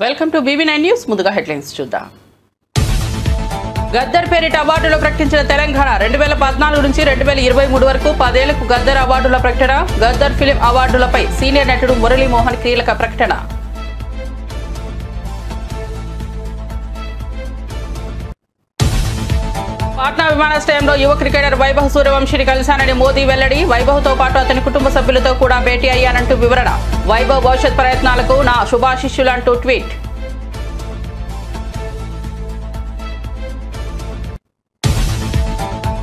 Welcome to BB9 news. ముందుగా headlines చూద్దాం. గద్దర్ పేరిట అవార్డులు ప్రకటించిన తెలంగాణ 2014 నుంచి 2023 వరకు 10 ఏళ్లకు గద్దర్ అవార్డుల ప్రకటన. గద్దర్ ఫిలిం అవార్డులపై సీనియర్ నటుడు మురళీమోహన్ కీలక ప్రకటన. పాట్నా విమానాశ్రయంలో యువ క్రికెటర్ వైభవ్ సూర్యవంశీని కలిశానని మోదీ వెల్లడి. వైభవ్తో పాటు అతని కుటుంబ సభ్యులతో కూడా భేటీ అయ్యానంటూ వివరణ. వైభవ్ భవిష్యత్ ప్రయత్నాలకు నా శుభాశిష్యులంటూ ట్వీట్.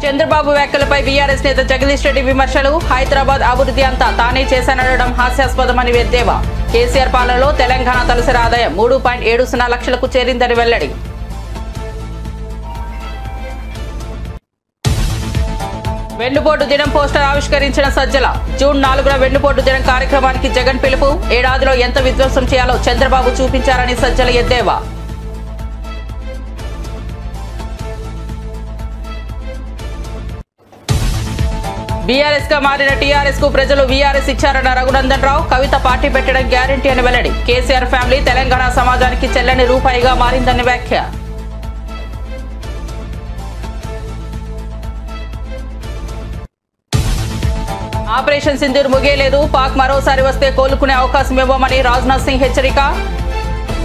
చంద్రబాబు వ్యాఖ్యలపై బీఆర్ఎస్ నేత జగదీష్ రెడ్డి విమర్శలు. హైదరాబాద్ అభివృద్ధి అంతా తానే చేశాననడం హాస్యాస్పదమని ఎద్దేవా. కేసీఆర్ పాలనలో తెలంగాణ తలసరి ఆదాయం 3.70 లక్షలకు చేరిందని వెల్లడి. వెన్నుపోటు దినం పోస్టర్ ఆవిష్కరించిన సజ్జల. జూన్ 4న వెన్నుపోటు దినం కార్యక్రమానికి జగన్ పిలుపు. ఏడాదిలో ఎంత విధ్వంసం చేయాలో చంద్రబాబు చూపించారని సజ్జల ఎద్దేవా. బీఆర్ఎస్ గా మారిన టీఆర్ఎస్ కు ప్రజలు వీఆర్ఎస్ ఇచ్చారన్న రఘునందన్ రావు. కవిత పార్టీ పెట్టడం గ్యారంటీ అని వెల్లడి. కేసీఆర్ ఫ్యామిలీ తెలంగాణ సమాజానికి చెల్లని రూపాయిగా మారిందని వ్యాఖ్య. ఆపరేషన్ సింధూర్ ముగియలేదు. పాక్ మరోసారి వస్తే కోలుకునే అవకాశం ఇవ్వమని రాజ్నాథ్ సింగ్ హెచ్చరిక.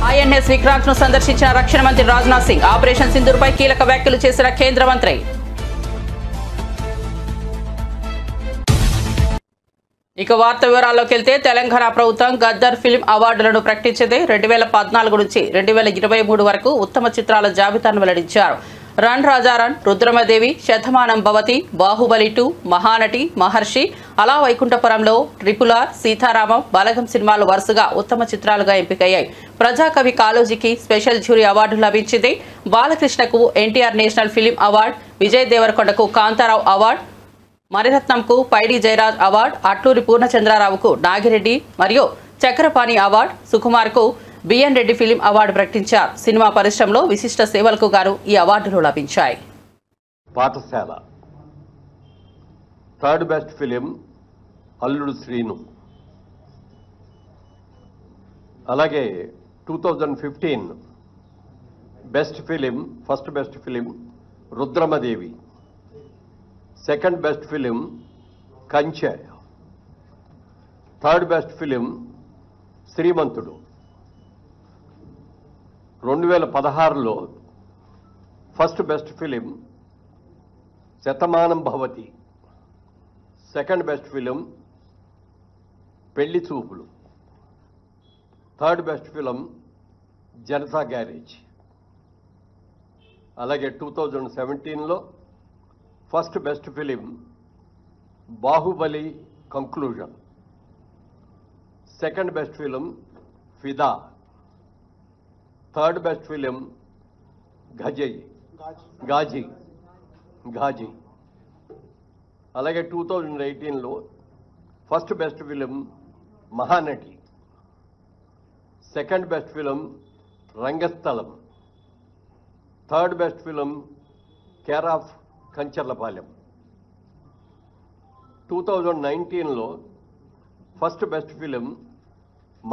ఐఎన్ఎస్ విక్రాంత్ ను సందర్శించిన రక్షణ మంత్రి రాజ్నాథ్ సింగ్. ఆపరేషన్ సింధూర్ పై కీలక వ్యాఖ్యలు చేసిన కేంద్ర మంత్రి. ఇక వార్త వివరాల్లోకి వెళ్తే తెలంగాణ ప్రభుత్వం గద్దర్ ఫిల్మ్ అవార్డులను ప్రకటించింది. 2014 నుంచి 2023 వరకు ఉత్తమ చిత్రాల జాబితాను వెల్లడించారు. రన్ రాజా రన్, రుద్రమదేవి, శతమానం భవతి, బాహుబలి 2, మహానటి, మహర్షి, అలా వైకుంఠపురంలో, RRR, సీతారామం, బలగం సినిమాలు వరుసగా ఉత్తమ చిత్రాలుగా ఎంపికయ్యాయి. ప్రజాకవి కాళోజీకి స్పెషల్ జ్యూరీ అవార్డు లభించింది. బాలకృష్ణకు NTR national film award, Vijay దేవరకొండకు కాంతారావు అవార్డు, మణిరత్నంకు పైడి జయరాజ్ అవార్డు, అట్లూరి పూర్ణచంద్రరావుకు నాగిరెడ్డి మరియు చక్రపాణి అవార్డు, సుకుమార్కు బిఎన్ రెడ్డి ఫిలిం అవార్డు ప్రకటించారు. సినిమా పరిశ్రమలో విశిష్ట సేవలకు గాను ఈ అవార్డులు లభించాయి. పాఠశాల థర్డ్ బెస్ట్ ఫిలిం అల్లుడు శ్రీను. అలాగే 2015 best film, first best film Rudramadevi. Second best film Kanche. Third best film Srimanthudu. 2016లో first best film Shatamanam Bhavati. Second best film Pelli Choopulu. Third best film Janatha garage. అలాగే 2017లో first best film Baahubali conclusion. Second best film Fidaa. Third best film Ghazi. అలాగే 2018లో first best film Mahanati. Second best film Rangasthalam. Third best film care of Kancharapalem. 2019లో first best film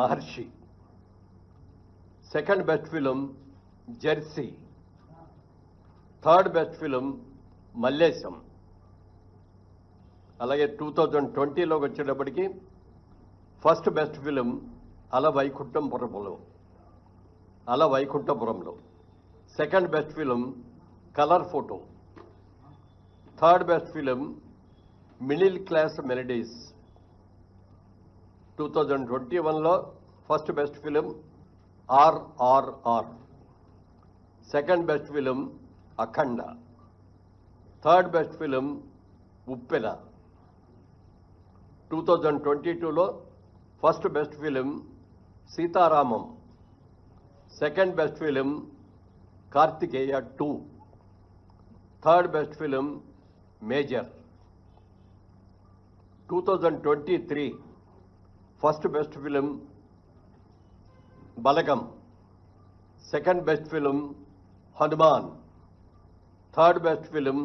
మహర్షి. Second best film Jersey. Third best film Mallesham. అలాగే 2020లోకి వచ్చేటప్పటికి first best film Ala Vaikunthapurramuloo. Second best film colour photo. Third best film middle class melodies. 2021లో first best film RRR. Second best film Akhanda. Third best film Uppena. 2022లో first best film Sita Ramam. Second best film Karthikeya 2. Third best film Major. 2023 first best film Balagam. Second best film Hanuman. Third best film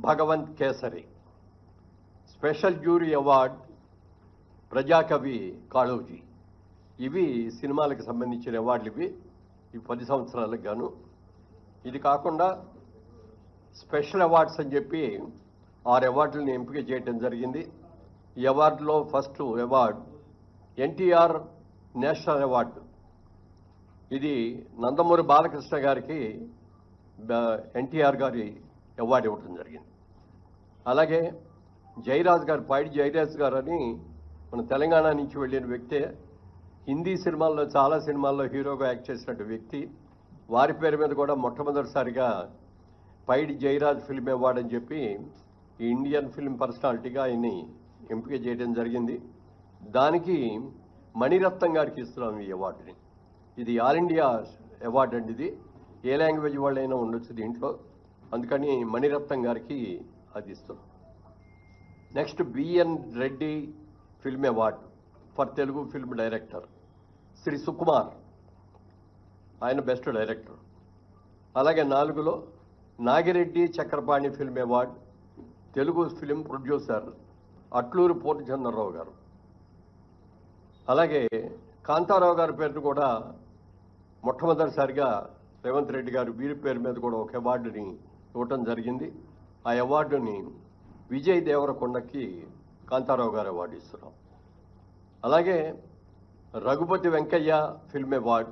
Bhagavanth Kesari. Special jury award ప్రజాకవి Kaloji. ఇవి సినిమాలకు సంబంధించిన అవార్డులు ఇవి ఈ 10 సంవత్సరాలకు గాను. ఇది కాకుండా స్పెషల్ అవార్డ్స్ అని చెప్పి 6 అవార్డులను ఎంపిక చేయడం జరిగింది. ఈ అవార్డులో first award NTR national award. ఇది నందమూరి బాలకృష్ణ గారికి ఎన్టీఆర్ గారి అవార్డు ఇవ్వడం జరిగింది. అలాగే జయరాజ్ గారు, పైడి జయరాజ్ గారు అని మన తెలంగాణ నుంచి వెళ్ళిన వ్యక్తే, హిందీ సినిమాల్లో చాలా సినిమాల్లో హీరోగా యాక్ట్ చేసినట్టు వ్యక్తి. వారి పేరు మీద కూడా మొట్టమొదటిసారిగా పైడి జయరాజ్ ఫిల్మ్ అవార్డు అని చెప్పి ఈ ఇండియన్ ఫిల్మ్ పర్సనాలిటీగా ఆయన్ని ఎంపిక చేయడం జరిగింది. దానికి మణిరత్నం గారికి ఇస్తున్నాం ఈ అవార్డుని. ఇది ఆల్ ఇండియా అవార్డు అండి. ఇది ఏ లాంగ్వేజ్ వాళ్ళైనా ఉండొచ్చు దీంట్లో, అందుకని మణిరత్నం గారికి అది ఇస్తున్నాం. Next BN Reddy film award for Telugu film director. Shri Sukumar, ఆయన బెస్ట్ డైరెక్టర్. అలాగే 4లో Nagireddy Chakrapani film award Telugu film producer Atluru Purnachandrarao గారు. అలాగే కాంతారావు గారి పేరును కూడా మొట్టమొదటిసారిగా రేవంత్ రెడ్డి గారు వీరి పేరు మీద కూడా ఒక అవార్డుని ఇవ్వటం జరిగింది. ఆ అవార్డుని విజయ్ దేవరకొండకి కాంతారావు గారు అవార్డు ఇస్తున్నాం. అలాగే రఘుపతి వెంకయ్య ఫిల్మ్ అవార్డు.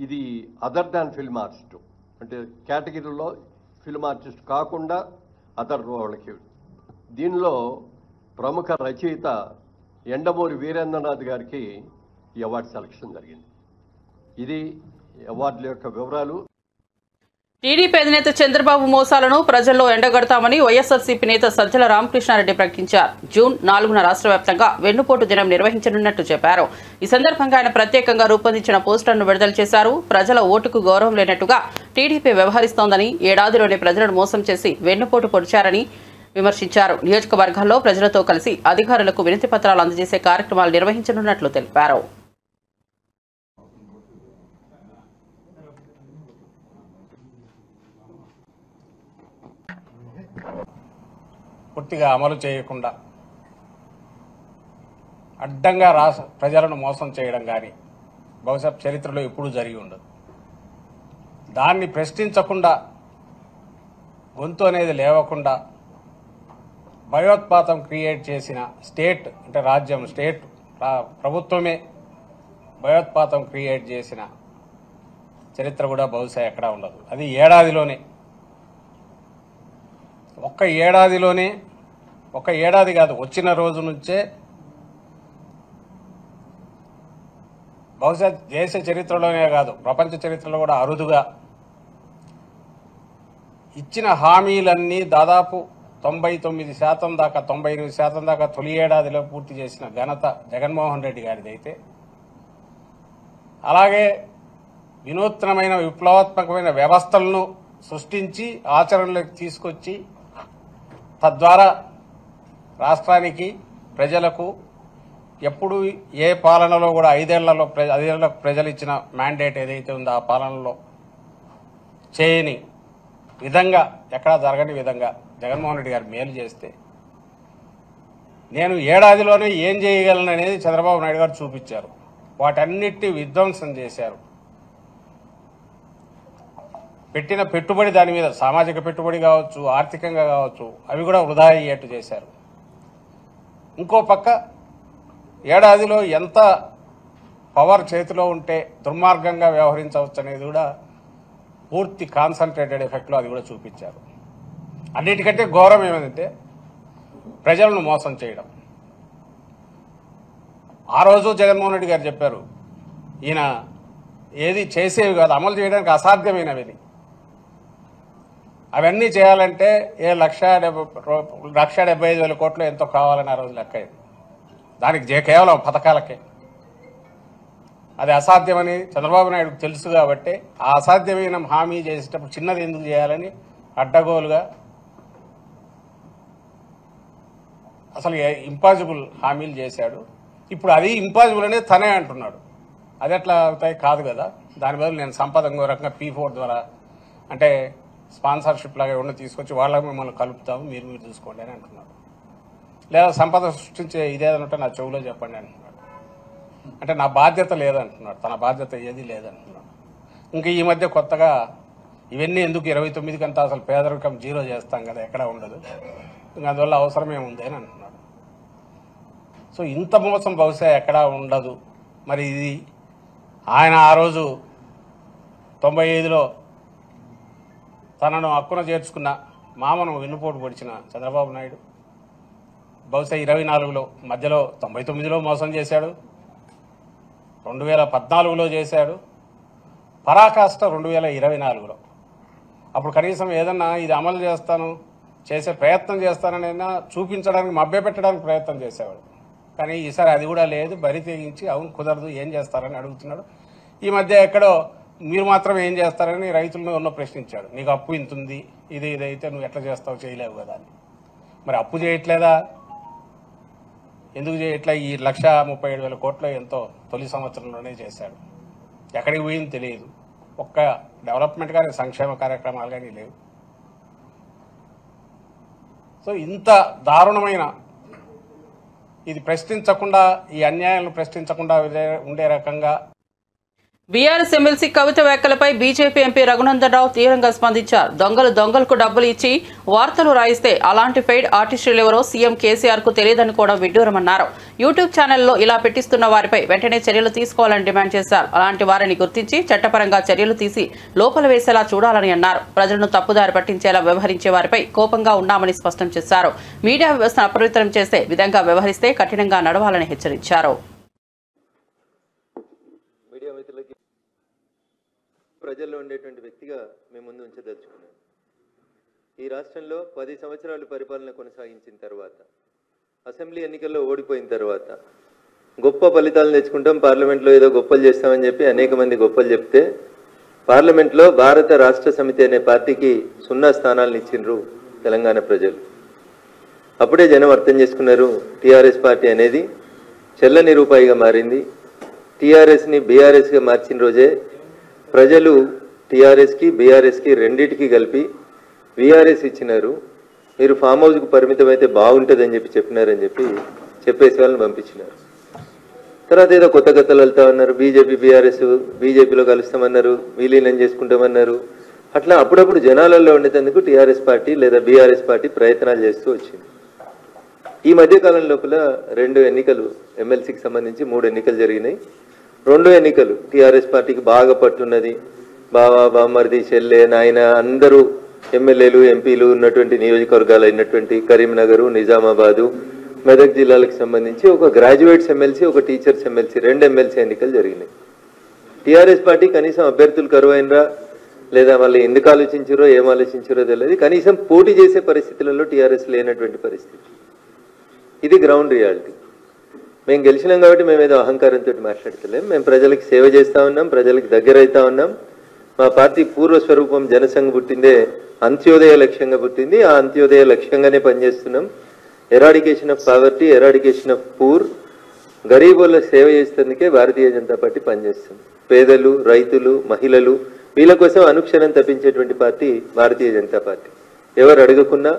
ఇది అదర్ దాన్ ఫిల్మ్ ఆర్టిస్ట్, అంటే కేటగిరీలో ఫిల్మ్ ఆర్టిస్ట్ కాకుండా అదర్ వాళ్ళకి. దీనిలో ప్రముఖ రచయిత ఎండమూరి వీరేంద్రనాథ్ గారికి ఈ అవార్డు సెలక్షన్ జరిగింది. ఇది అవార్డుల యొక్క వివరాలు. టీడీపీ అధినేత చంద్రబాబు మోసాలను ప్రజల్లో ఎండగడతామని వైఎస్ఆర్సీపీ నేత సజ్జల రామకృష్ణారెడ్డి ప్రకటించారు. జూన్ 4న రాష్ట్ర వ్యాప్తంగా వెన్నుపోటు దినం నిర్వహించనున్నట్టు చెప్పారు. ఈ సందర్భంగా ఆయన ప్రత్యేకంగా రూపొందించిన పోస్టర్ను విడుదల చేశారు. ప్రజల ఓటుకు గౌరవం లేనట్టుగా టీడీపీ వ్యవహరిస్తోందని, ఏడాదిలోనే ప్రజలను మోసం చేసి వెన్నుపోటు పొడిచారని విమర్శించారు. నియోజకవర్గాల్లో ప్రజలతో కలిసి అధికారులకు వినతి పత్రాలు అందజేసే కార్యక్రమాలు నిర్వహించనున్నట్లు తెలిపారు. పూర్తిగా అమలు చేయకుండా అడ్డంగా ప్రజలను మోసం చేయడం కానీ బహుశా చరిత్రలో ఎప్పుడూ జరిగి ఉండదు. దాన్ని ప్రశ్నించకుండా, గొంతు అనేది లేవకుండా భయోత్పాతం క్రియేట్ చేసిన స్టేట్, అంటే రాజ్యం, స్టేట్ ప్రభుత్వమే భయోత్పాతం క్రియేట్ చేసిన చరిత్ర కూడా బహుశా ఎక్కడా ఉండదు. అది ఏడాదిలోనే, ఒక్క ఏడాది కాదు, వచ్చిన రోజు నుంచే బహుశా దేశ చరిత్రలోనే కాదు ప్రపంచ చరిత్రలో కూడా అరుదుగా ఇచ్చిన హామీలన్నీ దాదాపు 99% దాకా, 98% దాకా తొలి ఏడాదిలో పూర్తి చేసిన ఘనత జగన్మోహన్ రెడ్డి గారిదైతే, అలాగే వినూత్నమైన విప్లవాత్మకమైన వ్యవస్థలను సృష్టించి ఆచరణలోకి తీసుకొచ్చి తద్వారా రాష్ట్రానికి, ప్రజలకు ఎప్పుడు ఏ పాలనలో కూడా 5 ఏళ్లకు ప్రజలు ఇచ్చిన మ్యాండేట్ ఏదైతే ఉందో ఆ పాలనలో చేయని విధంగా, ఎక్కడా జరగని విధంగా జగన్మోహన్ రెడ్డి గారు మేలు చేస్తే, నేను ఏడాదిలోనే ఏం చేయగలను అనేది చంద్రబాబు నాయుడు గారు చూపించారు. వాటన్నిటిని విధ్వంసం చేశారు. పెట్టిన పెట్టుబడి, దాని మీద సామాజిక పెట్టుబడి కావచ్చు, ఆర్థికంగా కావచ్చు, అవి కూడా వృధా అయ్యేట్టు చేశారు. ఇంకో పక్క ఏడాదిలో ఎంత పవర్ చేతిలో ఉంటే దుర్మార్గంగా వ్యవహరించవచ్చు అనేది కూడా పూర్తి కాన్సన్ట్రేటెడ్ ఎఫెక్ట్లో అది కూడా చూపించారు. అన్నిటికంటే ఘోరం ఏమంటే ప్రజలను మోసం చేయడం. ఆ రోజు జగన్మోహన్ రెడ్డి గారు చెప్పారు, ఈయన ఏది చేసేవి కాదు, అమలు చేయడానికి అసాధ్యమైనవి. అవన్నీ చేయాలంటే 1,75,000 కోట్లు ఎంతో కావాలని ఆ రోజు లెక్క అయింది. దానికి కేవలం పథకాలకే. అది అసాధ్యమని చంద్రబాబు నాయుడుకు తెలుసు కాబట్టి ఆ అసాధ్యమైన హామీ చేసేటప్పుడు చిన్నది ఎందుకు చేయాలని అడ్డగోలుగా అసలు ఇంపాసిబుల్ హామీలు చేశాడు. ఇప్పుడు అది ఇంపాసిబుల్ అనేది తనే అంటున్నాడు. అది ఎట్లా అవుతాయి? కాదు కదా. దాని బదులు నేను సంపద ఇంకో రకంగా P4 ద్వారా, అంటే స్పాన్సర్షిప్ లాగా ఉన్న తీసుకొచ్చి వాళ్ళకి మిమ్మల్ని కలుపుతాము, మీరు చూసుకోండి అని అంటున్నాడు. లేదా సంపద సృష్టించే ఇదేదంటే నా చెవులో చెప్పండి అంటున్నాడు. అంటే నా బాధ్యత లేదంటున్నాడు, తన బాధ్యత ఏది లేదంటున్నాడు. ఇంకా ఈ మధ్య కొత్తగా ఇవన్నీ ఎందుకు 29 కంతా అసలు పేదరికం 0 చేస్తాం కదా, ఎక్కడ ఉండదు, ఇంకా అందువల్ల అవసరమే ఉంది అని అంటున్నాడు. సో ఇంత మోసం బహుశా ఎక్కడా ఉండదు. మరి ఇది ఆయన ఆ రోజు 95లో తనను హక్కున చేర్చుకున్న మామను వెన్నుపోటు పొడిచిన చంద్రబాబు నాయుడు బహుశా 24లో మధ్యలో 99లో మోసం చేశాడు, 2014లో చేశాడు, పరాకాష్ట 2024లో. అప్పుడు కనీసం ఏదన్నా ఇది అమలు చేస్తాను, చేసే ప్రయత్నం చేస్తానైనా చూపించడానికి, మభ్యపెట్టడానికి ప్రయత్నం చేసేవాడు. కానీ ఈసారి అది కూడా లేదు, బరి తెగించి అవును కుదరదు ఏం చేస్తారని అడుగుతున్నాడు. ఈ మధ్య ఎక్కడో మీరు మాత్రం ఏం చేస్తారని రైతులను ఉన్న ప్రశ్నించాడు. నీకు అప్పు ఇంతుంది, ఇదైతే నువ్వు ఎట్లా చేస్తావు, చేయలేవు కదా అని. మరి అప్పు చేయట్లేదా, ఎందుకు చేయట్లే? ఈ 1,37,000 కోట్లు ఎంతో తొలి సంవత్సరంలోనే చేశాడు. ఎక్కడికి పోయింది తెలియదు. ఒక్క డెవలప్మెంట్ కానీ సంక్షేమ కార్యక్రమాలు కానీ లేవు. సో ఇంత దారుణమైన ఇది ప్రశ్నించకుండా, ఈ అన్యాయాలను ప్రశ్నించకుండా ఉండే రకంగా బీఆర్ఎస్ ఎమ్మెల్సీ కవిత వ్యాఖ్యలపై బీజేపీ ఎంపీ రఘునందన్ రావు తీవ్రంగా స్పందించారు. దొంగలకు డబ్బులు ఇచ్చి వార్తలు రాయిస్తే అలాంటి ఫెయిడ్ ఆర్టిస్టులు ఎవరో సీఎం కేసీఆర్ కు తెలియదని కూడా విడ్డూరమన్నారు. యూట్యూబ్ ఛానల్లో ఇలా పెట్టిస్తున్న వారిపై వెంటనే చర్యలు తీసుకోవాలని డిమాండ్ చేశారు. అలాంటి వారిని గుర్తించి చట్టపరంగా చర్యలు తీసి లోపల వేసేలా చూడాలని అన్నారు. ప్రజలను తప్పుదారి పట్టించేలా వ్యవహరించే వారిపై కోపంగా ఉన్నామని స్పష్టం చేశారు. మీడియా వ్యవస్థను అపవిత్రం చేసే విధంగా వ్యవహరిస్తే కఠినంగా నడవాలని హెచ్చరించారు. ప్రజల్లో ఉండేటువంటి వ్యక్తిగా మేము ముందు ఉంచదలుచుకున్నాం. ఈ రాష్ట్రంలో 10 సంవత్సరాలు పరిపాలన కొనసాగించిన తర్వాత, అసెంబ్లీ ఎన్నికల్లో ఓడిపోయిన తర్వాత గొప్ప ఫలితాలు తెచ్చుకుంటాం, పార్లమెంట్లో ఏదో గొప్పలు చేస్తామని చెప్పి అనేక మంది గొప్పలు చెప్తే, పార్లమెంట్లో భారత రాష్ట్ర సమితి అనే పార్టీకి 0 స్థానాలను ఇచ్చిండ్రు తెలంగాణ ప్రజలు. అప్పుడే జనం అర్థం చేసుకున్నారు, టీఆర్ఎస్ పార్టీ అనేది చెల్లని రూపాయిగా మారింది. టీఆర్ఎస్ని బీఆర్ఎస్గా మార్చిన రోజే ప్రజలు టీఆర్ఎస్కి బీఆర్ఎస్కి రెండింటికి కలిపి వీఆర్ఎస్ ఇచ్చినారు. మీరు ఫామ్ హౌస్కు పరిమితమైతే బాగుంటుందని చెప్పినారని చెప్పేసి వాళ్ళని పంపించినారు. తర్వాత ఏదో కొత్త కథలు వెళ్తా ఉన్నారు. బీజేపీ బీఆర్ఎస్ బీజేపీలో కలుస్తామన్నారు, విలీనం చేసుకుంటామన్నారు. అట్లా అప్పుడప్పుడు జనాలలో ఉండేందుకు టీఆర్ఎస్ పార్టీ లేదా బీఆర్ఎస్ పార్టీ ప్రయత్నాలు చేస్తూ వచ్చింది. ఈ మధ్యకాలం లోపల 2 ఎన్నికలు, ఎమ్మెల్సీకి సంబంధించి 3 ఎన్నికలు జరిగినాయి. 2 ఎన్నికలు టీఆర్ఎస్ పార్టీకి బాగా పట్టున్నది. బావా, బామ్మర్ది, చెల్లె, నాయన అందరూ ఎమ్మెల్యేలు ఎంపీలు ఉన్నటువంటి నియోజకవర్గాలు అయినటువంటి కరీంనగర్, నిజామాబాదు, మెదక్ జిల్లాలకు సంబంధించి ఒక గ్రాడ్యుయేట్స్ ఎమ్మెల్సీ, ఒక టీచర్స్ ఎమ్మెల్సీ, 2 ఎమ్మెల్సీ ఎన్నికలు జరిగినాయి. టీఆర్ఎస్ పార్టీ కనీసం అభ్యర్థులు కరువైనరా లేదా వాళ్ళు ఎందుకు ఆలోచించారో ఏం ఆలోచించారో తెలియదు. కనీసం పోటీ చేసే పరిస్థితులలో టీఆర్ఎస్ లేనటువంటి పరిస్థితి. ఇది గ్రౌండ్ రియాలిటీ. మేము గెలిచినాం కాబట్టి మేము ఏదో అహంకారంతో మాట్లాడతలేం. మేము ప్రజలకు సేవ చేస్తూ ఉన్నాం, ప్రజలకు దగ్గర అవుతా ఉన్నాం. మా పార్టీ పూర్వస్వరూపం జనసంఘ పుట్టిందే అంత్యోదయ లక్ష్యంగా పుట్టింది. ఆ అంత్యోదయ లక్ష్యంగానే పనిచేస్తున్నాం. Eradication of poverty, eradication of poor, గరీబుల సేవ చేసేందుకే భారతీయ జనతా పార్టీ పనిచేస్తుంది. పేదలు, రైతులు, మహిళలు వీళ్ళ కోసం అనుక్షణం తప్పించేటువంటి పార్టీ భారతీయ జనతా పార్టీ. ఎవరు అడగకున్నా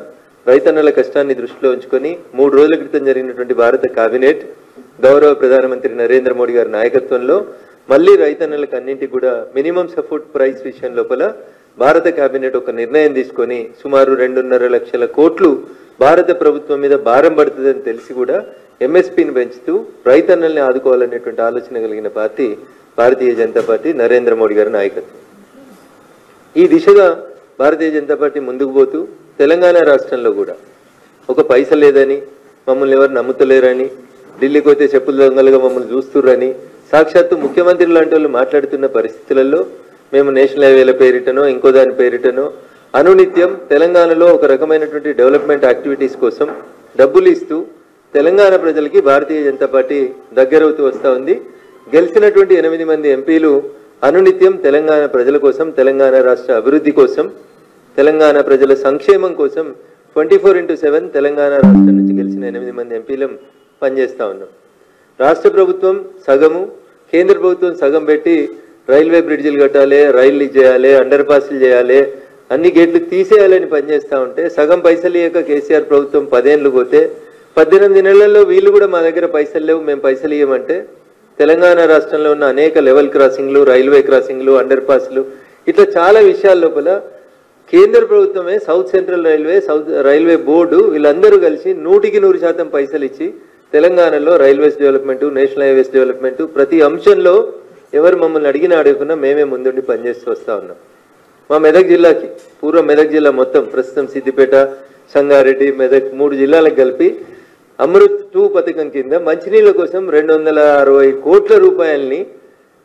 రైతన్నల కష్టాన్ని దృష్టిలో ఉంచుకొని 3 రోజుల క్రితం జరిగినటువంటి భారత కేబినెట్ గౌరవ ప్రధానమంత్రి నరేంద్ర మోడీ గారి నాయకత్వంలో మళ్ళీ రైతన్నలకు అన్నింటికి కూడా మినిమం సపోర్ట్ ప్రైస్ విషయం లోపల భారత కేబినెట్ ఒక నిర్ణయం తీసుకొని సుమారు 2.5 లక్షల కోట్లు భారత ప్రభుత్వం మీద భారం పడుతుందని తెలిసి కూడా ఎంఎస్పీని పెంచుతూ రైతన్నల్ని ఆదుకోవాలనేటువంటి ఆలోచన కలిగిన పార్టీ భారతీయ జనతా పార్టీ, నరేంద్ర మోడీ గారి నాయకత్వం. ఈ దిశగా భారతీయ జనతా పార్టీ ముందుకు పోతూ తెలంగాణ రాష్ట్రంలో కూడా ఒక పైస లేదని, మమ్మల్ని ఎవరు నమ్ముతలేరని, ఢిల్లీకి పోతే చెప్పుల దొంగలుగా మమ్మల్ని చూస్తుర్రని సాక్షాత్తు ముఖ్యమంత్రి లాంటి వాళ్ళు మాట్లాడుతున్న పరిస్థితులలో మేము నేషనల్ హైవేల పేరిటనో ఇంకో దాని పేరిటనో అనునిత్యం తెలంగాణలో ఒక రకమైనటువంటి డెవలప్మెంట్ యాక్టివిటీస్ కోసం డబ్బులు ఇస్తూ తెలంగాణ ప్రజలకి భారతీయ జనతా పార్టీ దగ్గరవుతూ వస్తూ ఉంది. గెలిచినటువంటి 8 మంది ఎంపీలు అనునిత్యం తెలంగాణ ప్రజల కోసం, తెలంగాణ రాష్ట్ర అభివృద్ధి కోసం, తెలంగాణ ప్రజల సంక్షేమం కోసం 24/7 తెలంగాణ రాష్ట్రం నుంచి గెలిచిన 8 మంది ఎంపీలం పనిచేస్తూ ఉన్నాం. రాష్ట్ర ప్రభుత్వం సగము, కేంద్ర ప్రభుత్వం సగం పెట్టి రైల్వే బ్రిడ్జిలు కట్టాలి, రైళ్లు చేయాలి, అండర్ పాస్లు చేయాలి, అన్ని గేట్లు తీసేయాలని పనిచేస్తూ ఉంటే సగం పైసలు ఇయ్యక కేసీఆర్ ప్రభుత్వం 10 ఏళ్ళు పోతే 18 నెలల్లో వీళ్ళు కూడా మా దగ్గర పైసలు లేవు, మేము పైసలు ఇవ్వమంటే తెలంగాణ రాష్ట్రంలో ఉన్న అనేక లెవెల్ క్రాసింగ్లు, రైల్వే క్రాసింగ్లు, అండర్ పాస్లు, ఇట్లా చాలా విషయాల లోపల కేంద్ర ప్రభుత్వమే south central railway, south railway board వీళ్ళందరూ కలిసి 100% పైసలు ఇచ్చి తెలంగాణలో railways development, national highways development ప్రతి అంశంలో ఎవరు మమ్మల్ని అడగకుండా మేమే ముందుండి పనిచేస్తూ వస్తూ ఉన్నాం. మా మెదక్ జిల్లాకి, పూర్వ మెదక్ జిల్లా మొత్తం ప్రస్తుతం సిద్దిపేట, సంగారెడ్డి, మెదక్ 3 జిల్లాలకు కలిపి అమృత్ 2 పథకం కింద మంచినీళ్ళ కోసం 260 కోట్ల రూపాయలని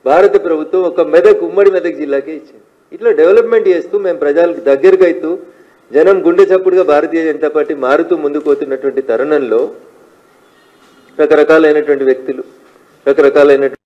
భారత ప్రభుత్వం ఒక ఉమ్మడి మెదక్ జిల్లాకే ఇచ్చింది. ఇట్లా డెవలప్మెంట్ చేస్తూ మేము ప్రజలకు దగ్గరకు అవుతూ జనం గుండె చప్పుడుగా భారతీయ జనతా పార్టీ మారుతూ ముందుకు పోతున్నటువంటి తరుణంలో రకరకాలైనటువంటి వ్యక్తులు, రకరకాలైనటువంటి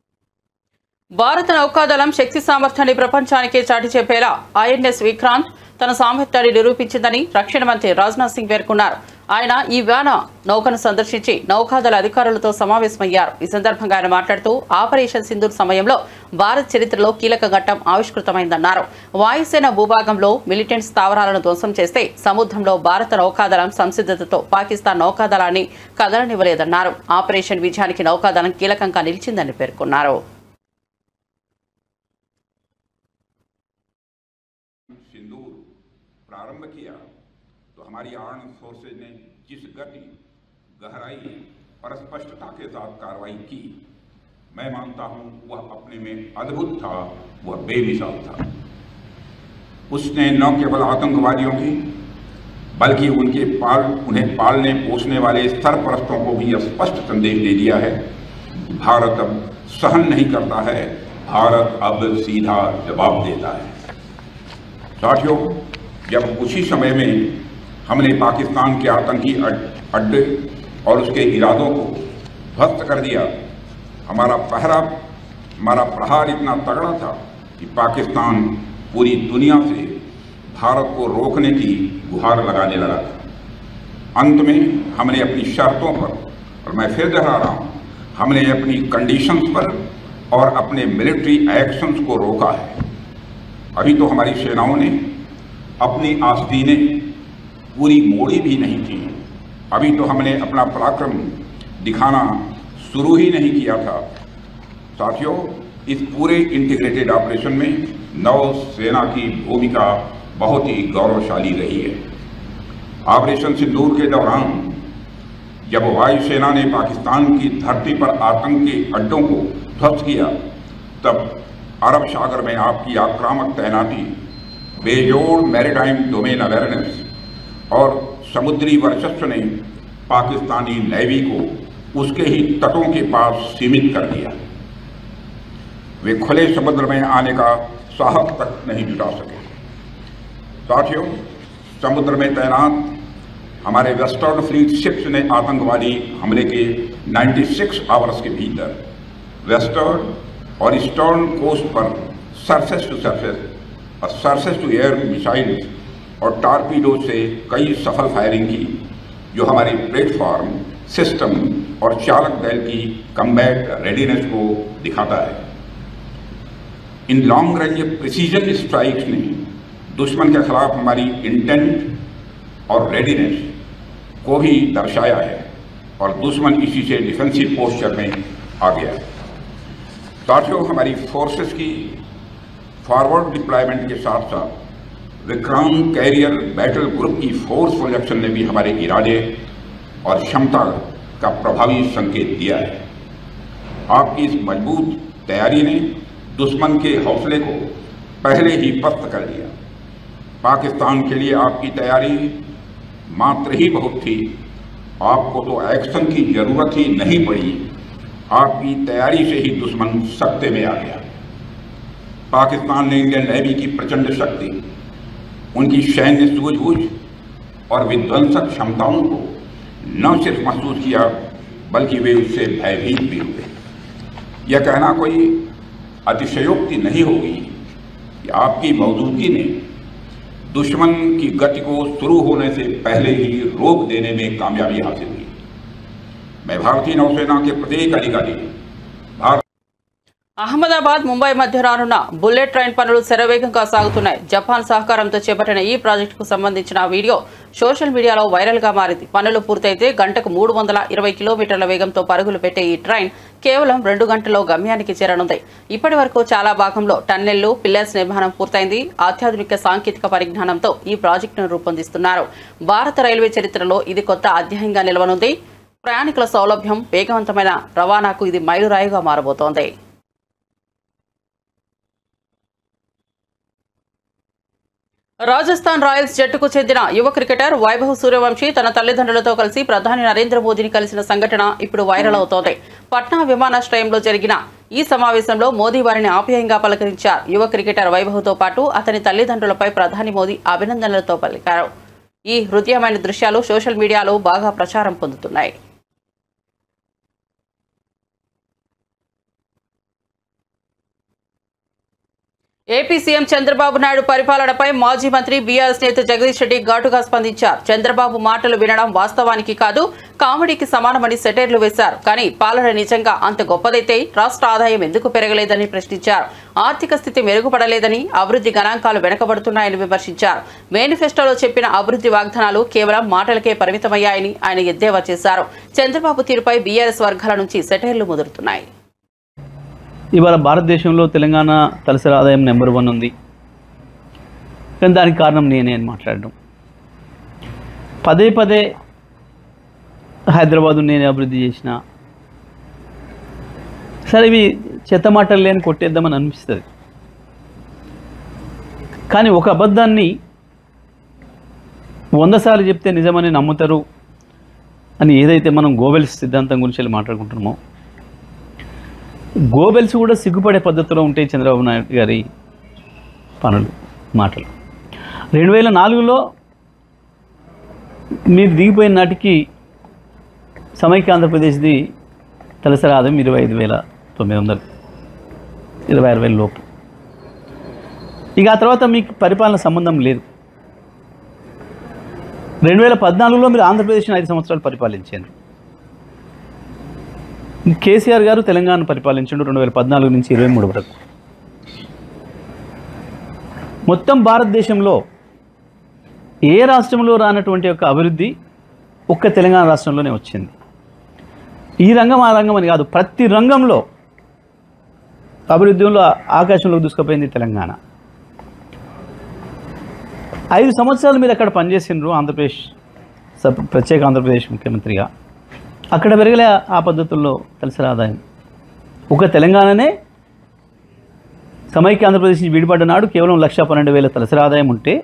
భారత నౌకాదళం శక్తి సామర్థ్యాన్ని ప్రపంచానికే చాటి చెప్పేలా ఐఎన్ఎస్ విక్రాంత్ తన సామర్థ్యాన్ని నిరూపించిందని రక్షణ మంత్రి రాజ్నాథ్ సింగ్ పేర్కొన్నారు. ఆయన ఈ వాన నౌకను సందర్శించి నౌకాదళ అధికారులతో సమావేశమయ్యారు. ఈ సందర్భంగా ఆయన మాట్లాడుతూ ఆపరేషన్ సింధూర్ సమయంలో భారత్ చరిత్రలో కీలక ఘట్టం ఆవిష్కృతమైందన్నారు. వాయుసేన భూభాగంలో మిలిటెంట్ స్థావరాలను ధ్వంసం చేస్తే సముద్రంలో భారత నౌకాదళం సంసిద్ధతతో పాకిస్తాన్ నౌకాదళాన్ని కదలనివ్వలేదన్నారు. ఆపరేషన్ విజయానికి నౌకాదళం కీలకంగా నిలిచిందని పేర్కొన్నారు. प्रारंभ किया तो हमारी आर्म्ड फोर्सेज ने जिस गति, गहराई और स्पष्टता के साथ कार्रवाई की, मैं मानता हूं वह अपने में अद्भुत था, वह बेमिसाल था। उसने न केवल आतंकवादियों की बल्कि उन्हें पालने पोसने वाले सरपरस्तों को भी स्पष्ट संदेश दे दिया है। भारत अब सहन नहीं करता है, भारत अब सीधा जवाब देता है। साथियों, जब उसी समय में हमने पाकिस्तान के आतंकी अड्डे और उसके इरादों को ध्वस्त कर दिया, हमारा प्रहार इतना तगड़ा था कि पाकिस्तान पूरी दुनिया से भारत को रोकने की गुहार लगाने लगा था। अंत में हमने अपनी शर्तों पर, और मैं फिर दोहरा रहा हूँ, हमने अपनी कंडीशंस पर और अपने मिलिट्री एक्शंस को रोका है। अभी तो हमारी सेनाओं ने अपनी आस्तीनें पूरी मोड़ी भी नहीं थी, अभी तो हमने अपना पराक्रम दिखाना शुरू ही नहीं किया था। साथियों, इस पूरे इंटीग्रेटेड ऑपरेशन में नौसेना की भूमिका बहुत ही गौरवशाली रही है। ऑपरेशन सिंदूर के दौरान जब वायुसेना ने पाकिस्तान की धरती पर आतंक के अड्डों को ध्वस्त किया, तब अरब सागर में आपकी आक्रामक तैनाती, बेजोड़ मैरीटाइम डोमेन अवेयरनेस और समुद्री वर्चस्व ने पाकिस्तानी नेवी को उसके ही तटों के पास सीमित कर दिया। वे खुले समुद्र में आने का साहस तक नहीं जुटा सके। साथियों, समुद्र में तैनात हमारे वेस्टर्न फ्लीट शिप्स ने आतंकवादी हमले के 96 आवर्स के भीतर वेस्टर्न और ईस्टर्न कोस्ट पर सरफेस टू सरफेस और सरफेस टू एयर मिसाइल्स और टारपीडो से कई सफल फायरिंग की, जो हमारी प्लेटफॉर्म, सिस्टम और चालक दल की कम्बैट रेडीनेस को दिखाता है। In long range precision strikes ने दुश्मन के खिलाफ हमारी इंटेंट और रेडीनेस को भी दर्शाया है और दुश्मन इसी से डिफेंसिव पोस्चर में आ गया। साथियों, हमारी फोर्सेस की फॉरवर्ड डिप्लॉयमेंट के साथ साथ विक्रांत कैरियर बैटल ग्रुप की फोर्सफुल एक्शन ने भी हमारे इरादे और क्षमता का प्रभावी संकेत दिया है। आपकी इस मजबूत तैयारी ने दुश्मन के हौसले को पहले ही पस्त कर दिया। पाकिस्तान के लिए आपकी तैयारी मात्र ही बहुत थी, आपको तो एक्शन की जरूरत ही नहीं पड़ी, आपकी तैयारी से ही दुश्मन सत्ते में आ गया। पाकिस्तान ने इंडियन नेवी की प्रचंड शक्ति, उनकी सैन्य सूझबूझ और विध्वंसक क्षमताओं को न सिर्फ महसूस किया, बल्कि वे उससे भयभीत भी हुए। यह कहना कोई अतिशयोक्ति नहीं होगी कि आपकी मौजूदगी ने दुश्मन की गति को शुरू होने से पहले ही रोक देने में कामयाबी हासिल की। मैं भारतीय नौसेना के प्रत्येक अधिकारी అహ్మదాబాద్ ముంబై మధ్య రానున్న బుల్లెట్ ట్రైన్ పనులు శరవేగంగా సాగుతున్నాయి. జపాన్ సహకారంతో చేపట్టిన ఈ ప్రాజెక్టుకు సంబంధించిన వీడియో సోషల్ మీడియాలో వైరల్గా మారింది. పనులు పూర్తయితే గంటకు 320 కిలోమీటర్ల వేగంతో పరుగులు పెట్టే ఈ ట్రైన్ కేవలం 2 గంటల్లో గమ్యానికి చేరనుంది. ఇప్పటి వరకు చాలా భాగంలో టన్నెళ్లు, పిల్లర్స్ నిర్మాణం పూర్తయింది. అత్యాధునిక సాంకేతిక పరిజ్ఞానంతో ఈ ప్రాజెక్టును రూపొందిస్తున్నారు. భారత రైల్వే చరిత్రలో ఇది కొత్త అధ్యాయంగా నిలవనుంది. ప్రయాణికుల సౌలభ్యం, వేగవంతమైన రవాణాకు ఇది మైలురాయిగా మారబోతోంది. రాజస్థాన్ రాయల్స్ జట్టుకు చెందిన యువ క్రికెటర్ వైభవ్ సూర్యవంశీ తన తల్లిదండ్రులతో కలిసి ప్రధాని నరేంద్ర మోదీని కలిసిన సంఘటన ఇప్పుడు వైరల్ అవుతోంది. పట్నా విమానాశ్రయంలో జరిగిన ఈ సమావేశంలో మోదీ వారిని ఆప్యాయంగా పలకరించారు. యువ క్రికెటర్ వైభవ్తో పాటు అతని తల్లిదండ్రులపై ప్రధాని మోదీ అభినందనలతో పలికారు. ఈ హృదయమైన దృశ్యాలు సోషల్ మీడియాలో బాగా ప్రచారం పొందుతున్నాయి. ఏపీ సీఎం చంద్రబాబు నాయుడు పరిపాలనపై మాజీ మంత్రి బీఆర్ఎస్ నేత జగదీష్ రెడ్డి ఘాటుగా స్పందించారు. చంద్రబాబు మాటలు వినడం వాస్తవానికి కాదు, కామెడీకి సమానమని సెటైర్లు వేశారు. కానీ పాలన నిజంగా అంత గొప్పదైతే రాష్ట్ర ఆదాయం ఎందుకు పెరగలేదని ప్రశ్నించారు. ఆర్థిక స్థితి మెరుగుపడలేదని, అభివృద్ధి గణాంకాలు వెనకబడుతున్నాయని విమర్శించారు. మేనిఫెస్టోలో చెప్పిన అభివృద్ధి వాగ్దానాలు కేవలం మాటలకే పరిమితమయ్యాయని ఆయన ఎద్దేవా చేశారు. చంద్రబాబు తీరుపై బీఆర్ఎస్ వర్గాల నుంచి సెటైర్లు ముదురుతున్నాయి. ఇవాళ భారతదేశంలో తెలంగాణ తలసరి ఆదాయం నెంబర్ 1 ఉంది. కానీ దానికి కారణం నేనే అని మాట్లాడడం, పదే పదే హైదరాబాదు నేనే అభివృద్ధి చేసిన, సరే ఇవి చెత్త మాటలు లేని కొట్టేద్దామని అనిపిస్తుంది. కానీ ఒక అబద్ధాన్ని 100 సార్లు చెప్తే నిజమని నమ్ముతారు అని ఏదైతే మనం గోబెల్స్ సిద్ధాంతం గురించి మాట్లాడుకుంటున్నామో, గోబెల్స్ కూడా సిగ్గుపడే పద్ధతిలో ఉంటాయి చంద్రబాబు నాయుడు గారి పనులు, మాటలు. 2004లో మీరు దిగిపోయిన నాటికి సమైక్య ఆంధ్రప్రదేశ్ది తలసరి ఆదాయం 25,900, 26,000 లోపు. ఇక ఆ తర్వాత మీకు పరిపాలన సంబంధం లేదు. 2014లో మీరు ఆంధ్రప్రదేశ్ని 5 సంవత్సరాలు పరిపాలించారు. కేసీఆర్ గారు తెలంగాణ పరిపాలించండు 2014 నుంచి 23 వరకు. మొత్తం భారతదేశంలో ఏ రాష్ట్రంలో రానటువంటి ఒక అభివృద్ధి ఒక్క తెలంగాణ రాష్ట్రంలోనే వచ్చింది. ఈ రంగం ఆ రంగం అని కాదు, ప్రతి రంగంలో అభివృద్ధిలో ఆకాశంలోకి దూసుకుపోయింది తెలంగాణ. 5 సంవత్సరాలు మీరు అక్కడ పనిచేసినారు ఆంధ్రప్రదేశ్ ప్రత్యేక ఆంధ్రప్రదేశ్ ముఖ్యమంత్రిగా. అక్కడ పెరగలే ఆ పద్ధతుల్లో తలసరి ఆదాయం. ఒక తెలంగాణనే సమైక్య ఆంధ్రప్రదేశ్ నుంచి విడిపడ్డ నాడు కేవలం 1,12,000 తలసరి ఆదాయం ఉంటే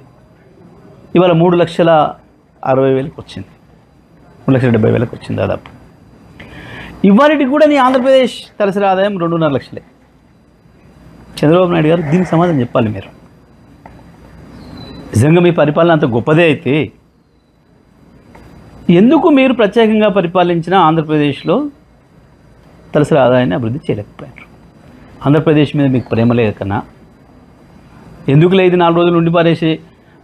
ఇవాళ 3,60,000 వచ్చింది, 3,70,000 వచ్చింది దాదాపు. ఇవాళకి కూడా నీ ఆంధ్రప్రదేశ్ తలసరి ఆదాయం 2.5 లక్షలే. చంద్రబాబు నాయుడు గారు దీనికి సమాధానం చెప్పాలి. మీరు నిజంగా మీ పరిపాలన అంత గొప్పదే అయితే ఎందుకు మీరు ప్రత్యేకంగా పరిపాలించిన ఆంధ్రప్రదేశ్లో తలసరి ఆదాయాన్ని అభివృద్ధి చేయలేకపోయారు? ఆంధ్రప్రదేశ్ మీద మీకు ప్రేమ లేక కన్నా ఎందుకు లేదు? 4 రోజులు ఉండి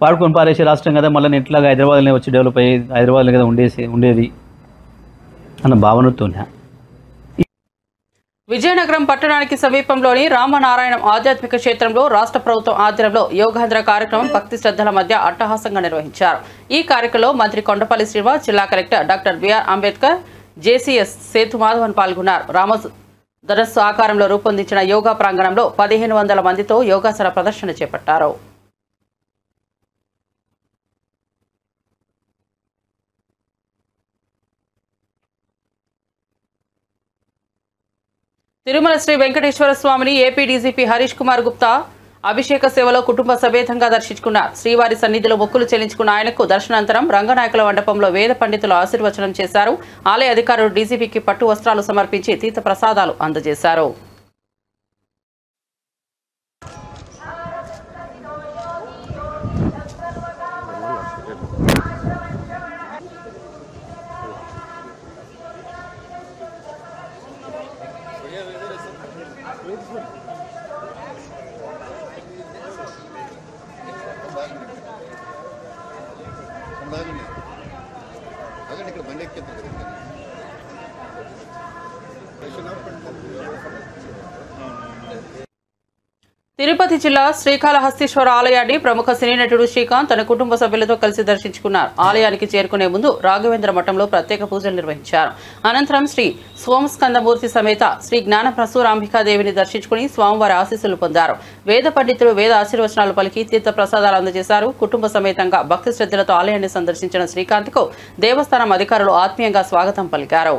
వాడుకొని పారేసే రాష్ట్రం కదా, మళ్ళీ ఎట్లాగా హైదరాబాద్లోనే వచ్చి డెవలప్ అయ్యి హైదరాబాద్లో కదా ఉండేది అన్న భావనతోనే. విజయనగరం పట్టణానికి సమీపంలోని రామనారాయణం ఆధ్యాత్మిక క్షేత్రంలో రాష్ట్ర ప్రభుత్వం ఆధ్వర్యంలో యోగాంధ్ర కార్యక్రమం భక్తి శ్రద్ధల మధ్య అట్టహాసంగా నిర్వహించారు. ఈ కార్యక్రమంలో మంత్రి కొండపల్లి శ్రీనివాస్, జిల్లా collector doctor B R Ambedkar, JCS Sethumadhavan పాల్గొన్నారు. రామధనస్సు ఆకారంలో రూపొందించిన యోగా ప్రాంగణంలో 1,500 మందితో యోగాసన ప్రదర్శన చేపట్టారు. తిరుమల శ్రీ వెంకటేశ్వర స్వామిని ఏపీ డీజీపీ హరీష్ కుమార్ గుప్తా అభిషేక సేవలో కుటుంబ సమేతంగా దర్శించుకున్నారు. శ్రీవారి సన్నిధిలో మొక్కులు చెల్లించుకున్న ఆయనకు దర్శనానంతరం రంగనాయకుల మండపంలో వేద పండితులు ఆశీర్వచనం చేశారు. ఆలయ అధికారులు డీజీపీకి పట్టు వస్త్రాలు సమర్పించి తీర్థ ప్రసాదాలు అందజేశారు. ఇక్కడ బండి ఎక్కింది. తిరుపతి జిల్లా శ్రీకాళహస్తీశ్వర ఆలయాన్ని ప్రముఖ సినీ నటుడు శ్రీకాంత్ తన కుటుంబ సభ్యులతో కలిసి దర్శించుకున్నారు. ఆలయానికి చేరుకునే ముందు రాఘవేంద్ర మఠంలో ప్రత్యేక పూజలు నిర్వహించారు. అనంతరం శ్రీ సోమస్కందమూర్తి సమేత శ్రీ జ్ఞాన ప్రసూరాంబికాదేవిని దర్శించుకుని స్వామివారి ఆశీస్సులు పొందారు. వేద పండితులు వేద ఆశీర్వచనాలు పలికి తీర్థ ప్రసాదాలు అందజేశారు. కుటుంబ సమేతంగా భక్తి శ్రద్ధలతో ఆలయాన్ని సందర్శించిన శ్రీకాంత్ కు దేవస్థానం అధికారులు ఆత్మీయంగా స్వాగతం పలికారు.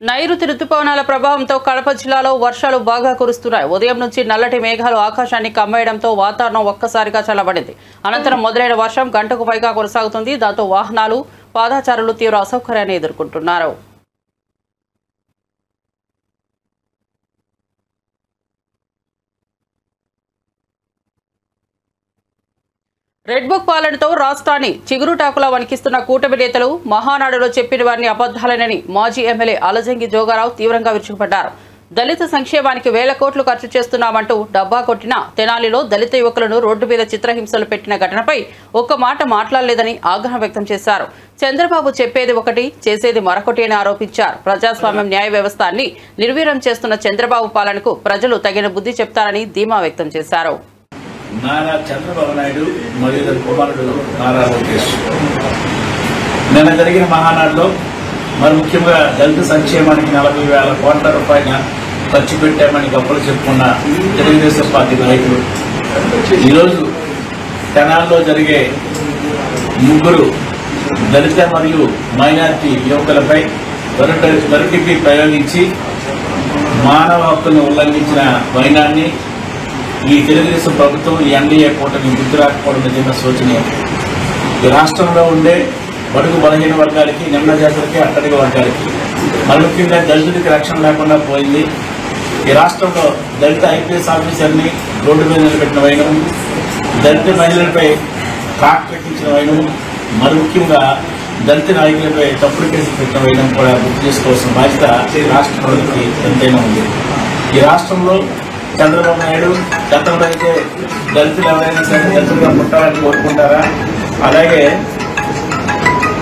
నైరుతి రుతుపవనాల ప్రభావంతో కడప జిల్లాలో వర్షాలు బాగా కురుస్తున్నాయి. ఉదయం నుంచి నల్లటి మేఘాలు ఆకాశాన్ని కమ్మేయడంతో వాతావరణం ఒక్కసారిగా చల్లబడింది. అనంతరం మొదలైన వర్షం గంటకు పైగా కొనసాగుతుంది. దాంతో వాహనాలు, పాదచారులు తీవ్ర అసౌకర్యాన్ని ఎదుర్కొంటున్నారు. రెడ్ బుక్ పాలనతో రాష్ట్రాన్ని చిగురుటాకులా వణికిస్తున్న కూటమి నేతలు మహానాడులో చెప్పిన వారిని అబద్ధాలనని మాజీ ఎమ్మెల్యే అలజంగి జోగారావు తీవ్రంగా విరుచుకుపడ్డారు. దళిత సంక్షేమానికి వేల కోట్లు ఖర్చు చేస్తున్నామంటూ డబ్బా కొట్టిన తెనాలిలో దళిత యువకులను రోడ్డు మీద చిత్రహింసలు పెట్టిన ఘటనపై ఒక్క మాట మాట్లాడలేదని ఆగ్రహం వ్యక్తం చేశారు. చంద్రబాబు చెప్పేది ఒకటి, చేసేది మరొకటి అని ఆరోపించారు. ప్రజాస్వామ్యం న్యాయ వ్యవస్థాన్ని నిర్వీర్యం చేస్తున్న చంద్రబాబు పాలనకు ప్రజలు తగిన బుద్ధి చెప్తారని ధీమా వ్యక్తం చేశారు. నారా చంద్రబాబు నాయుడు మరియు కుమారుడు నారా లోకేష్ నిన్న జరిగిన మహానాడులో మరి ముఖ్యంగా దళిత సంక్షేమానికి 40,000 కోట్ల రూపాయల ఖర్చు పెట్టామని గొప్పలు చెప్పుకున్న తెలుగుదేశం పార్టీ నాయకులు ఈరోజు తెనాల్లో జరిగే 3 దళిత మరియు మైనారిటీ యువకులపై వరటిపి ప్రయోగించి మానవ హక్కులను ఉల్లంఘించిన వైనాన్ని ఈ తెలుగుదేశం ప్రభుత్వం, ఈ ఎన్డీఏ కూటమి గుర్తు రాకపోవడం నిజంగా శోచనీయం. ఈ రాష్ట్రంలో ఉండే బడుగు బలహీన వర్గాలకి, నిమ్న జాతులకి, అట్టడిగ వర్గాలకి మరి ముఖ్యంగా దళితుడికి రక్షణ లేకుండా పోయింది. ఈ రాష్ట్రంలో దళిత ఐపీఎస్ ఆఫీసర్ని రోడ్డు మీద నిలబెట్టిన వైనం, దళిత మహిళలపై ట్రాక్టర్ ఎక్కించిన వైనం, మరి ముఖ్యంగా దళిత నాయకులపై తప్పుడు కేసులు పెట్టిన వైనం కూడా గుర్తు చేసుకోవాల్సిన బాధ్యత రాష్ట్ర ప్రభుత్వానికి ఎంతైనా ఉంది. ఈ రాష్ట్రంలో చంద్రబాబు నాయుడు గతంలో అయితే దళితులు ఎవరైనా సరే దళితులుగా పుట్టాలని కోరుకుంటారా? అలాగే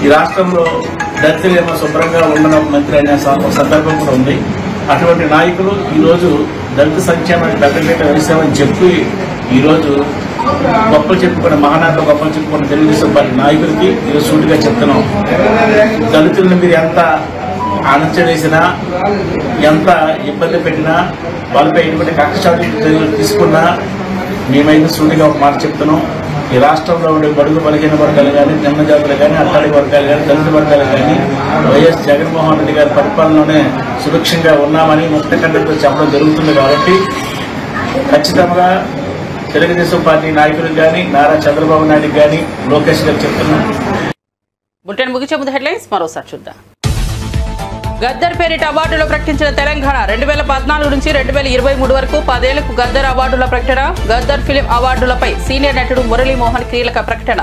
ఈ రాష్ట్రంలో దళితులు ఏమో శుభ్రంగా ఉండడం మంత్రి అయిన సందర్భం కూడా ఉంది. అటువంటి నాయకులు ఈరోజు దళిత సంక్షేమాన్ని పెద్దపీట వేసామని చెప్పి ఈరోజు గొప్పలు చెప్పుకున్న మహానాడులో గొప్పలు చెప్పుకున్న తెలుగుదేశం పార్టీ నాయకులకి ఈరోజు సూటిగా చెప్తున్నాం. దళితులను మీరు ఎంత అణచివేసినా, ఎంత ఇబ్బంది పెట్టినా, వాళ్ళపై ఎటువంటి కక్షాలు చర్యలు తీసుకున్నా మేమైతే సూటిగా ఒక మాట చెప్తున్నాం. ఈ రాష్ట్రంలో ఉండే బడుగు బలహీన వర్గాలు కానీ, నిమ్న జాతులు కానీ, అట్టడి వర్గాలు కానీ, దళిత వర్గాలు కానీ వైఎస్ జగన్మోహన్ రెడ్డి గారి పరిపాలనలోనే సురక్షంగా ఉన్నామని ముక్తఖండంతో చెప్పడం జరుగుతుంది. కాబట్టి ఖచ్చితంగా తెలుగుదేశం పార్టీ నాయకులకు కానీ, నారా చంద్రబాబు నాయుడు కానీ, లోకేష్ గారు చెప్తున్నాం. బులెటిన్ ముగించే ముందు హెడ్లైన్స్ మరోసారి చూద్దాం. గద్దర్ పేరిట అవార్డులు ప్రకటించిన తెలంగాణ 2014 నుంచి 2023 వరకు 10 ఏళ్లకు గద్దర్ అవార్డుల ప్రకటన. గద్దర్ ఫిలిం అవార్డులపై సీనియర్ నటుడు మురళీమోహన్ కీలక ప్రకటన.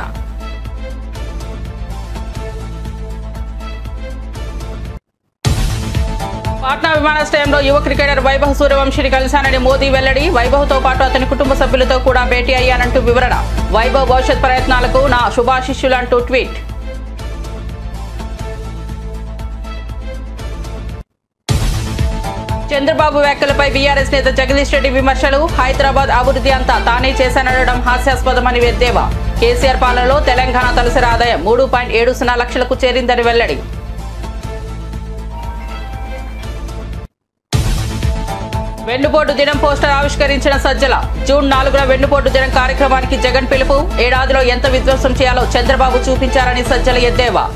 పాట్నా విమానాశ్రయంలో యువ క్రికెటర్ వైభవ్ సూర్యవంశీని కలిశానని మోదీ వెల్లడి. వైభవ్తో పాటు అతని కుటుంబ సభ్యులతో కూడా భేటీ అయ్యానంటూ వివరణ. వైభవ్ భవిష్యత్ ప్రయత్నాలకు నా శుభాశిష్యులంటూ ట్వీట్. చంద్రబాబు వ్యాఖ్యలపై బీఆర్ఎస్ నేత జగదీష్ రెడ్డి విమర్శలు. హైదరాబాద్ అభివృద్ధి అంతా తానే చేశాననడం హాస్యాస్పదమని ఎద్దేవా. కేసీఆర్ పాలనలో తెలంగాణ తలసరి ఆదాయం 3.70 లక్షలకు చేరిందని వెల్లడి. వెన్నుపోటు దినం పోస్టర్ ఆవిష్కరించిన సజ్జల. జూన్ 4న వెన్నుపోటు దినం కార్యక్రమానికి జగన్ పిలుపు. ఏడాదిలో ఎంత విధ్వంసం చేయాలో చంద్రబాబు చూపించారని సజ్జల ఎద్దేవా.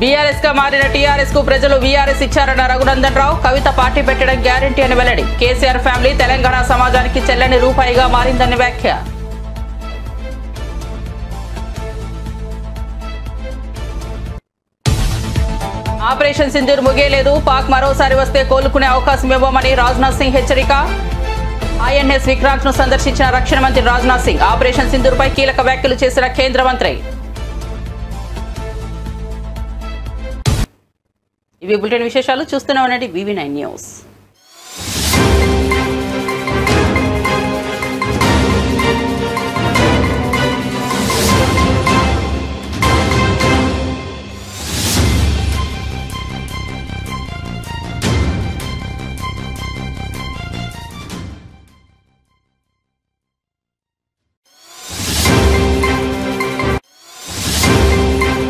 బీఆర్ఎస్ గా మారిన టీఆర్ఎస్ కు ప్రజలు వీఆర్ఎస్ ఇచ్చారన్న రఘునందన్ రావు. కవిత పార్టీ పెట్టడం గ్యారంటీ అని వెల్లడి. కేసీఆర్ ఫ్యామిలీ తెలంగాణ సమాజానికి చెల్లని రూపాయిగా మారిందని వ్యాఖ్య. ఆపరేషన్ సింధూర్ ముగియలేదు. పాక్ మరోసారి వస్తే కోలుకునే అవకాశం ఇవ్వమని రాజ్నాథ్ సింగ్ హెచ్చరిక. ఐఎన్ఎస్ విక్రాంత్ ను సందర్శించిన రక్షణ మంత్రి రాజ్నాథ్ సింగ్. ఆపరేషన్ సింధూర్ పై కీలక వ్యాఖ్యలు చేసిన కేంద్ర మంత్రి. ఇవి బులెటిన్ విశేషాలు. చూస్తూనే ఉండండి VV9 న్యూస్.